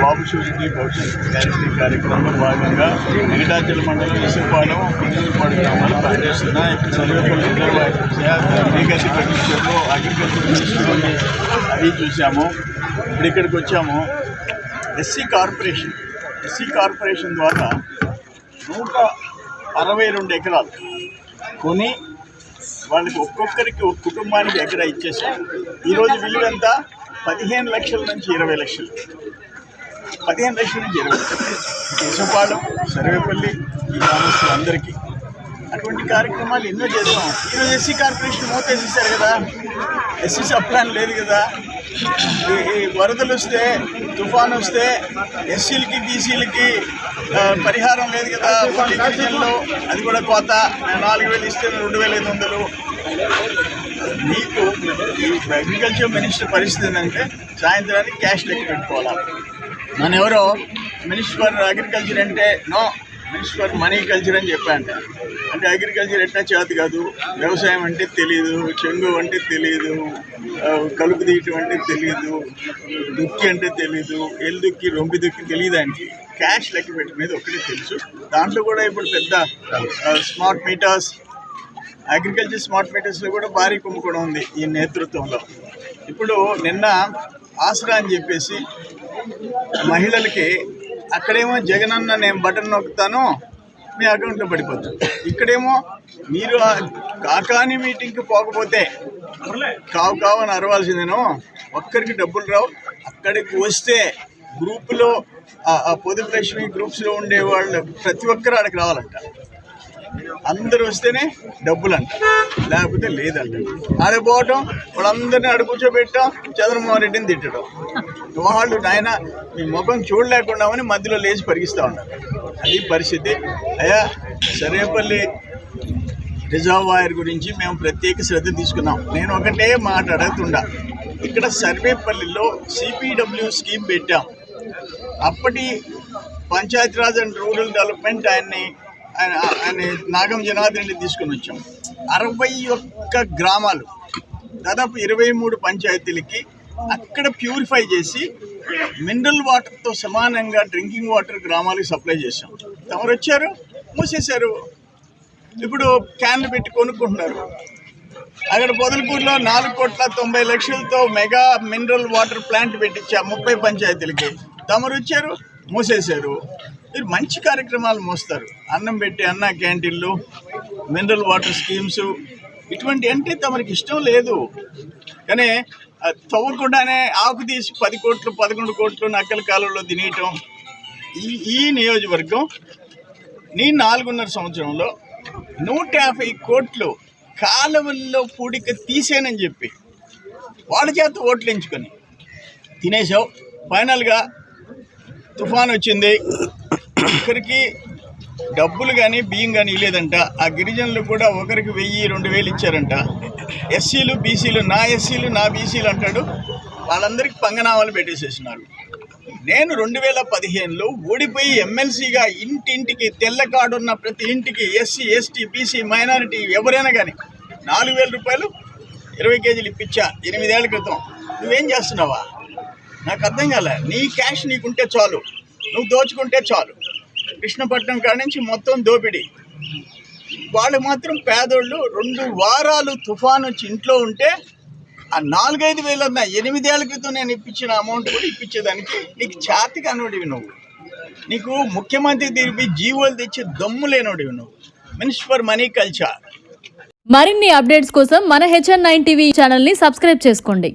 బాబు surety భవిష్యత్ guarantee కార్యక్రమంలో భాగంగా వెంకటాచల మండలం ఇసుపాలెం పుంజులపాడు గ్రామాలు పనిచేస్తున్నా. ఇక్కడ సర్వేపల్లి రిజర్వ్ ప్రొడ్యూసర్లో అగ్రికల్చర్ మినిస్టర్ అది చూసాము. ఇప్పుడు ఇక్కడికి వచ్చాము. ఎస్సీ కార్పొరేషన్ ద్వారా 162 ఎకరాలు కొని వాళ్ళకి ఒక్కొక్కరికి ఒక కుటుంబానికి ఎకరా ఇచ్చేసాం. ఈరోజు విలువ ఎంత? 15 లక్షల నుంచి 20 లక్షలు. 15 లక్షల నుంచి 20 లక్షలు ఇసుపాలెం, సర్వేపల్లి ఈ గ్రామస్తులు అందరికీ అటువంటి కార్యక్రమాలు ఎన్నో చేద్దాం. ఈరోజు ఎస్సీ కార్పొరేషన్ మూతేసేసారు కదా, ఎస్సీ సబ్ ప్లాన్ లేదు కదా. ఈ వరదలు వస్తే, తుఫాను వస్తే ఎస్సీలకి బీసీలకి పరిహారం లేదు కదా. ఓన్లీ గిరిజనులు, అది కూడా కోత. 4,000 ఇస్తే 2,500. మీకు ఈ అగ్రికల్చర్ మినిస్టర్ పరిస్థితి ఏంటంటే సాయంత్రానికి క్యాష్ లెక్క పెట్టుకోవాలి. మన ఎవరో మినిస్టర్ ఫర్ అగ్రికల్చర్ అంటే no, minister for money culture అని చెప్పాంట. అంటే అగ్రికల్చర్ ఎట్లా చేతి కాదు, వ్యవసాయం అంటే తెలియదు, చెంగు అంటే తెలియదు, కలుపు తీయటం అంటే తెలియదు, దుక్కి అంటే తెలీదు, ఎల్లు దుక్కి రొంపి దుక్కి తెలియదానికి క్యాష్ లెక్క పెట్టుకునేది ఒకటి తెలుసు. దాంట్లో కూడా ఇప్పుడు పెద్ద స్మార్ట్ మీటర్స్, అగ్రికల్చర్ స్మార్ట్ మీటర్స్లో కూడా భారీ కుంభకోణం ఉంది ఈ నేతృత్వంలో. ఇప్పుడు నిన్న ఆసరా అని చెప్పేసి మహిళలకి అక్కడేమో జగనన్న నేను బటన్ నొక్కుతాను మీ అకౌంట్లో పడిపోతుంది. ఇక్కడేమో మీరు కాకాని మీటింగ్కి పోకపోతే కావు అని అరవాల్సిందేనో, ఒక్కరికి డబ్బులు రావు. అక్కడికి వస్తే గ్రూపులో పొదుపు లక్ష్మి గ్రూప్స్లో ఉండేవాళ్ళు ప్రతి ఒక్కరు అక్కడికి రావాలంట. అందరూ వస్తేనే డబ్బులు అంట, లేకపోతే లేదంట. ఆడిపోవటం, వాళ్ళందరినీ కూర్చోబెట్టడం, చంద్రమోహన్ రెడ్డిని తిట్టడం. వాళ్ళు నాయన మీ ముఖం చూడలేకుండామని మధ్యలో లేచి పరిగిస్తూ ఉన్నారు. అది పరిస్థితి. అయ్యా, సర్వేపల్లి రిజర్వాయర్ గురించి మేము ప్రత్యేక శ్రద్ధ తీసుకున్నాం. నేను ఒకటే మాట అడుగుతుండా, ఇక్కడ సర్వేపల్లిలో CPW స్కీమ్ పెట్టాం. అప్పటి పంచాయతీరాజ్ అండ్ రూరల్ డెవలప్మెంట్ ఆయన నాగం జనార్దన్ రెడ్డి తీసుకుని వచ్చాం. 61 గ్రామాలు, దాదాపు 23 పంచాయతీలకి అక్కడ ప్యూరిఫై చేసి మినరల్ వాటర్తో సమానంగా డ్రింకింగ్ వాటర్ గ్రామాలకు సప్లై చేశాం. తమరు వచ్చారు, మూసేశారు. ఇప్పుడు క్యాన్లు పెట్టి కొనుక్కుంటున్నారు. అక్కడ పొదలకూరులో 4,90,00,000తో మెగా మినరల్ వాటర్ ప్లాంట్ పెట్టించా 30 పంచాయతీలకి. తమరు వచ్చారు, మూసేశారు. మీరు మంచి కార్యక్రమాలు మోస్తారు. అన్నం పెట్టి అన్న క్యాంటీన్లు, మినరల్ వాటర్ స్కీమ్స్, ఇటువంటి అంటే తమరికి ఇష్టం లేదు. కానీ తవ్వకుండానే ఆకు తీసి 10 కోట్లు 11 కోట్లు నక్కల కాలంలో తినేయటం. ఈ నియోజకవర్గం నీ 4.5 సంవత్సరంలో 150 కోట్లు కాలువల్లో పూడిక తీసేనని చెప్పి వాళ్ళ చేత ఓట్లు ఎంచుకొని తినేసావు. ఫైనల్గా తుఫాన్ వచ్చింది, ఒకరికి డబ్బులు కానీ బియ్యం కానీ ఇవ్వలేదంట. ఆ గిరిజనులు కూడా ఒకరికి 1,000-2,000 ఇచ్చారంట. ఎస్సీలు బీసీలు, నా ఎస్సీలు నా బీసీలు అంటాడు. వాళ్ళందరికీ పంగనామాలు పెట్టేసేసినారు. నేను 2015లో ఓడిపోయి ఎమ్మెల్సీగా ఇంటింటికి తెల్ల కార్డు ఉన్న ప్రతి ఇంటికి ఎస్సీ ఎస్టీ బీసీ మైనారిటీ ఎవరైనా కానీ 4,000 రూపాయలు 20 కేజీలు ఇప్పించా 8 ఏళ్ల క్రితం. నువ్వేం చేస్తున్నావా? నాకు అర్థం కాలే. నీ క్యాష్ నీకుంటే చాలు, నువ్వు దోచుకుంటే చాలు. కృష్ణపట్నం కాడ నుంచి మొత్తం దోపిడీ. వాళ్ళు మాత్రం పేదోళ్ళు 2 వారాలు తుఫాను వచ్చి ఇంట్లో ఉంటే ఆ 4-5 వేలు అన్న 8 ఏళ్ల క్రితం నేను ఇప్పించిన అమౌంట్ కూడా ఇప్పించేదానికి నీకు చేతి కానివాడివి నువ్వు. నీకు ముఖ్యమంత్రి తీర్పి జీవోలు తెచ్చి దమ్ము లేనోడివి నువ్వు. Minister for money culture. మరిన్ని అప్డేట్స్ కోసం మన HN9 TV ఛానల్ని సబ్స్క్రైబ్ చేసుకోండి.